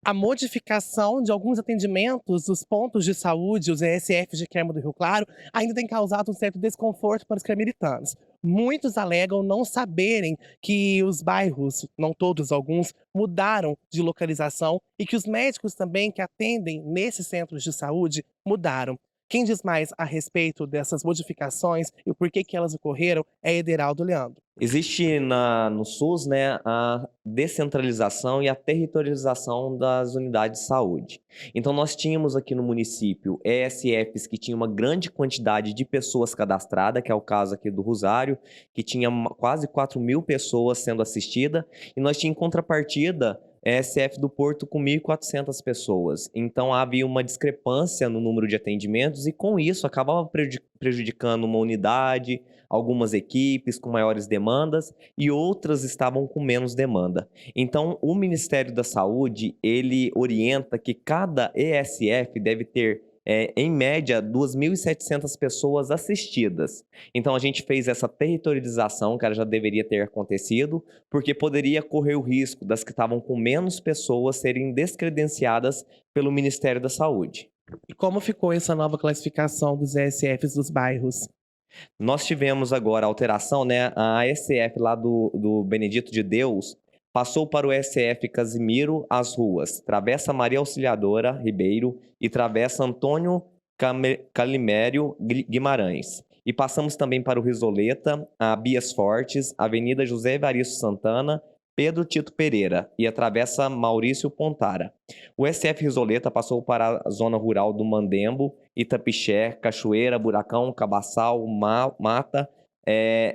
A modificação de alguns atendimentos dos pontos de saúde, os ESFs de Crema do Rio Claro, ainda tem causado um certo desconforto para os cremilitanos. Muitos alegam não saberem que os bairros, não todos, alguns, mudaram de localização e que os médicos também que atendem nesses centros de saúde mudaram. Quem diz mais a respeito dessas modificações e o porquê que elas ocorreram é Ederaldo Leandro. Existe no SUS, né, a descentralização e a territorialização das unidades de saúde. Então, nós tínhamos aqui no município ESFs que tinham uma grande quantidade de pessoas cadastradas, que é o caso aqui do Rosário, que tinha quase 4.000 pessoas sendo assistidas, e nós tínhamos em contrapartida ESF do Porto com 1.400 pessoas. Então, havia uma discrepância no número de atendimentos e, com isso, acabava prejudicando uma unidade, algumas equipes com maiores demandas e outras estavam com menos demanda. Então, o Ministério da Saúde, ele orienta que cada ESF deve ter em média, 2.700 pessoas assistidas. Então, a gente fez essa territorialização, que ela já deveria ter acontecido, porque poderia correr o risco das que estavam com menos pessoas serem descredenciadas pelo Ministério da Saúde. E como ficou essa nova classificação dos ESFs dos bairros? Nós tivemos agora a alteração, né? A SF lá do Benedito de Deus passou para o SF Casimiro as ruas Travessa Maria Auxiliadora Ribeiro e Travessa Antônio Calimério Guimarães. E passamos também para o Risoleta, a Bias Fortes, Avenida José Evaristo Santana, Pedro Tito Pereira e a Travessa Maurício Pontara. O SF Risoleta passou para a zona rural do Mandembo, Itapixé, Cachoeira, Buracão, Cabaçal, Mata,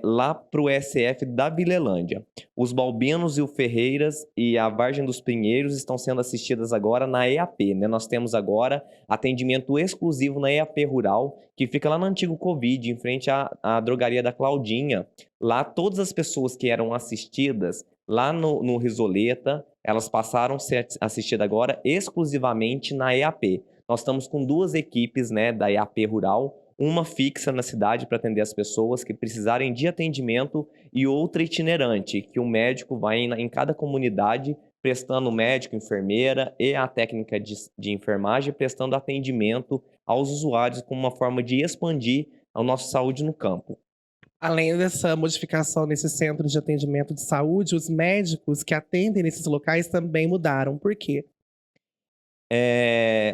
lá para o SF da Vilelândia. Os Balbinos e o Ferreiras e a Vargem dos Pinheiros estão sendo assistidas agora na EAP, né? Nós temos agora atendimento exclusivo na EAP Rural, que fica lá no antigo Covid, em frente à drogaria da Claudinha. Lá todas as pessoas que eram assistidas lá no Risoleta, elas passaram a ser assistidas agora exclusivamente na EAP. Nós estamos com duas equipes, né, da EAP Rural, uma fixa na cidade para atender as pessoas que precisarem de atendimento e outra itinerante, que o médico vai em cada comunidade prestando médico, enfermeira e a técnica de enfermagem, prestando atendimento aos usuários como uma forma de expandir a nossa saúde no campo. Além dessa modificação nesses centros de atendimento de saúde, os médicos que atendem nesses locais também mudaram. Por quê?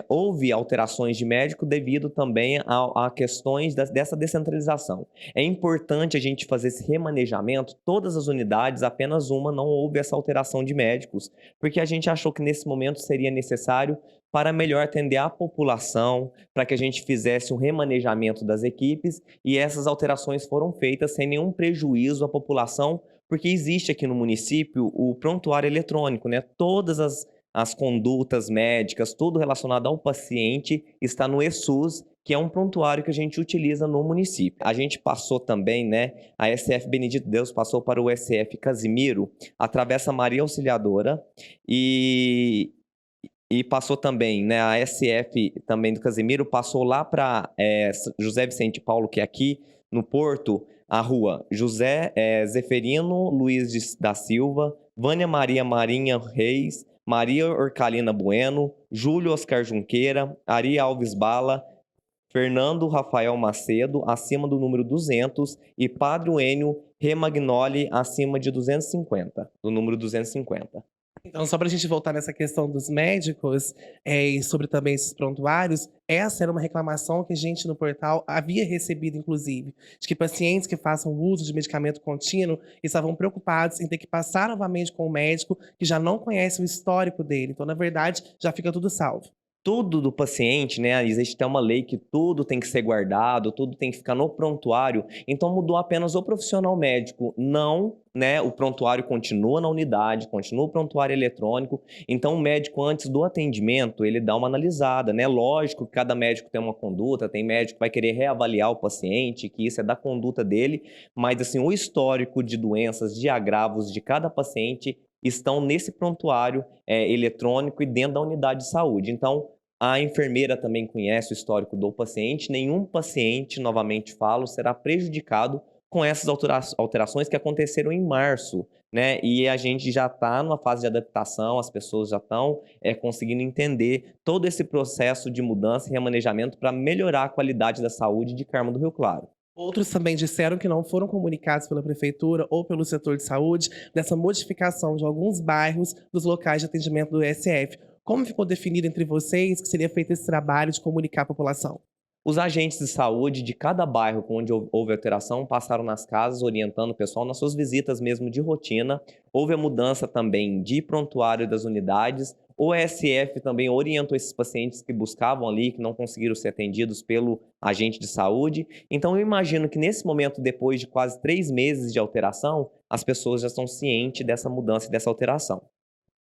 Houve alterações de médico devido também a questões dessa descentralização. É importante a gente fazer esse remanejamento, todas as unidades, apenas uma não houve essa alteração de médicos, porque a gente achou que nesse momento seria necessário para melhor atender a população, para que a gente fizesse um remanejamento das equipes e essas alterações foram feitas sem nenhum prejuízo à população, porque existe aqui no município o prontuário eletrônico, né? Todas as condutas médicas, tudo relacionado ao paciente está no ESUS, que é um prontuário que a gente utiliza no município. A gente passou também, né, a SF Benedito Deus passou para o SF Casimiro, atravessa Maria Auxiliadora e passou também, né, a SF também do Casimiro passou lá para José Vicente Paulo, que é aqui no Porto, a rua José Zeferino Luiz da Silva, Vânia Maria Marinha Reis, Maria Orcalina Bueno, Júlio Oscar Junqueira, Ari Alves Bala, Fernando Rafael Macedo, acima do número 200, e Padre Enio Remagnoli, acima de 250, do número 250. Então, só para a gente voltar nessa questão dos médicos, e sobre também esses prontuários, essa era uma reclamação que a gente no portal havia recebido, inclusive, de que pacientes que façam uso de medicamento contínuo estavam preocupados em ter que passar novamente com o médico que já não conhece o histórico dele. Então, na verdade, já fica tudo salvo. Tudo do paciente, né, existe até uma lei que tudo tem que ser guardado, tudo tem que ficar no prontuário, então mudou apenas o profissional médico, não, né, o prontuário continua na unidade, continua o prontuário eletrônico, então o médico antes do atendimento, ele dá uma analisada, né, lógico que cada médico tem uma conduta, tem médico que vai querer reavaliar o paciente, que isso é da conduta dele, mas assim, o histórico de doenças, de agravos de cada paciente estão nesse prontuário eletrônico e dentro da unidade de saúde, então a enfermeira também conhece o histórico do paciente. Nenhum paciente, novamente falo, será prejudicado com essas alterações que aconteceram em março, né? E a gente já está numa fase de adaptação, as pessoas já estão conseguindo entender todo esse processo de mudança e remanejamento para melhorar a qualidade da saúde de Carmo do Rio Claro. Outros também disseram que não foram comunicados pela prefeitura ou pelo setor de saúde dessa modificação de alguns bairros dos locais de atendimento do SF. Como ficou definido entre vocês que seria feito esse trabalho de comunicar a população? Os agentes de saúde de cada bairro onde houve alteração passaram nas casas orientando o pessoal nas suas visitas mesmo de rotina. Houve a mudança também de prontuário das unidades. O ESF também orientou esses pacientes que buscavam ali, que não conseguiram ser atendidos pelo agente de saúde. Então eu imagino que nesse momento, depois de quase 3 meses de alteração, as pessoas já estão cientes dessa mudança e dessa alteração.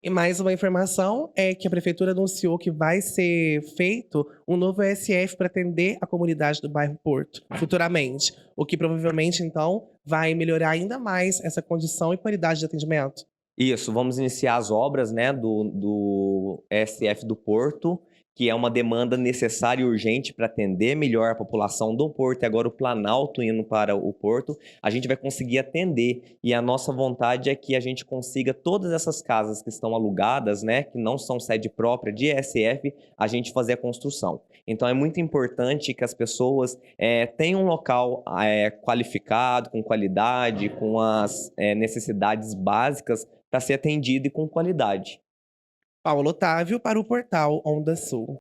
E mais uma informação é que a prefeitura anunciou que vai ser feito um novo SF para atender a comunidade do bairro Porto, futuramente, o que provavelmente, então, vai melhorar ainda mais essa condição e qualidade de atendimento. Isso, vamos iniciar as obras, né, do ESF do Porto, que é uma demanda necessária e urgente para atender melhor a população do Porto e agora o Planalto indo para o Porto, a gente vai conseguir atender e a nossa vontade é que a gente consiga todas essas casas que estão alugadas, né, que não são sede própria de ESF, a gente fazer a construção. Então é muito importante que as pessoas tenham um local qualificado, com qualidade, com as necessidades básicas para ser atendido e com qualidade. Paulo Otávio para o portal Onda Sul.